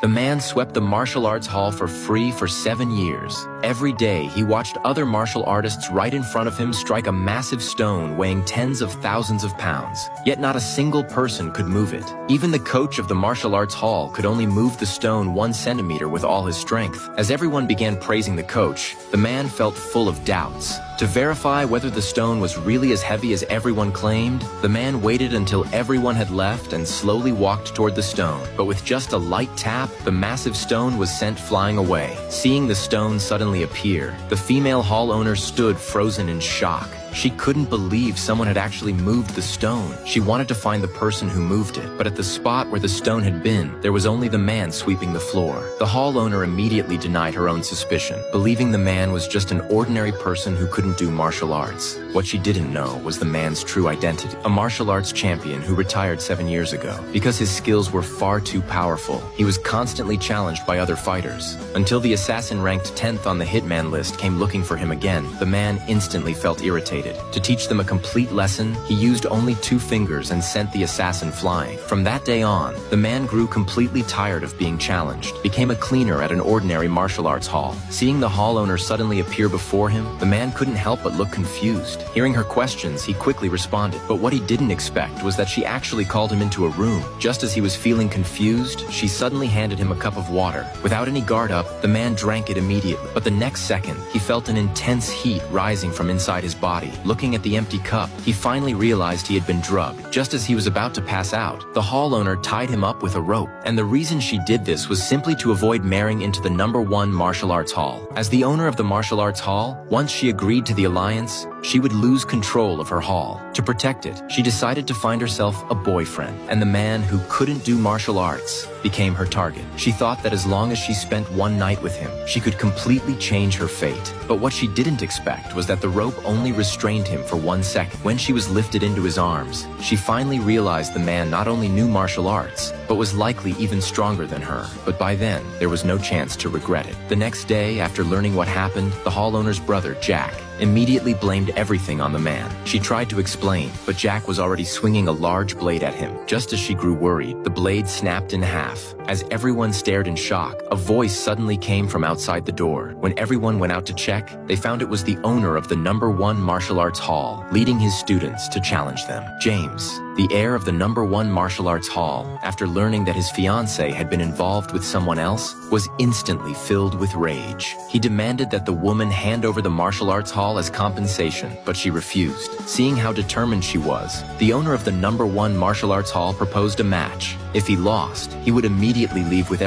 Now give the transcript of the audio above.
The man swept the martial arts hall for free for 7 years. Every day, he watched other martial artists right in front of him strike a massive stone weighing tens of thousands of pounds. Yet not a single person could move it. Even the coach of the martial arts hall could only move the stone 1 centimeter with all his strength. As everyone began praising the coach, the man felt full of doubts. To verify whether the stone was really as heavy as everyone claimed, the man waited until everyone had left and slowly walked toward the stone. But with just a light tap, the massive stone was sent flying away. Seeing the stone suddenly appear, the female hall owner stood frozen in shock. She couldn't believe someone had actually moved the stone. She wanted to find the person who moved it, but at the spot where the stone had been, there was only the man sweeping the floor. The hall owner immediately denied her own suspicion, believing the man was just an ordinary person who couldn't do martial arts. What she didn't know was the man's true identity, a martial arts champion who retired 7 years ago. Because his skills were far too powerful, he was constantly challenged by other fighters. Until the assassin ranked 10th on the hitman list came looking for him again, the man instantly felt irritated. To teach them a complete lesson, he used only 2 fingers and sent the assassin flying. From that day on, the man grew completely tired of being challenged, became a cleaner at an ordinary martial arts hall. Seeing the hall owner suddenly appear before him, the man couldn't help but look confused. Hearing her questions, he quickly responded, but what he didn't expect was that she actually called him into a room. Just as he was feeling confused, she suddenly handed him a cup of water. Without any guard up, the man drank it immediately. But the next second, he felt an intense heat rising from inside his body. Looking at the empty cup, he finally realized he had been drugged. Just as he was about to pass out, the hall owner tied him up with a rope. And the reason she did this was simply to avoid marrying into the #1 martial arts hall. As the owner of the martial arts hall, once she agreed to the alliance, she would lose control of her hall. To protect it, she decided to find herself a boyfriend, and the man who couldn't do martial arts became her target. She thought that as long as she spent 1 night with him, she could completely change her fate. But what she didn't expect was that the rope only restrained him for 1 second. When she was lifted into his arms, she finally realized the man not only knew martial arts, but was likely even stronger than her. But by then, there was no chance to regret it. The next day, after learning what happened, the hall owner's brother, Jack, immediately blamed everything on the man. She tried to explain, but Jack was already swinging a large blade at him. Just as she grew worried, the blade snapped in half. As everyone stared in shock, a voice suddenly came from outside the door. When everyone went out to check, they found it was the owner of the #1 martial arts hall, leading his students to challenge them. James, the heir of the #1 martial arts hall, after learning that his fiancée had been involved with someone else, was instantly filled with rage. He demanded that the woman hand over the martial arts hall as compensation, but she refused. Seeing how determined she was, the owner of the #1 martial arts hall proposed a match. If he lost, he would immediately leave with everyone.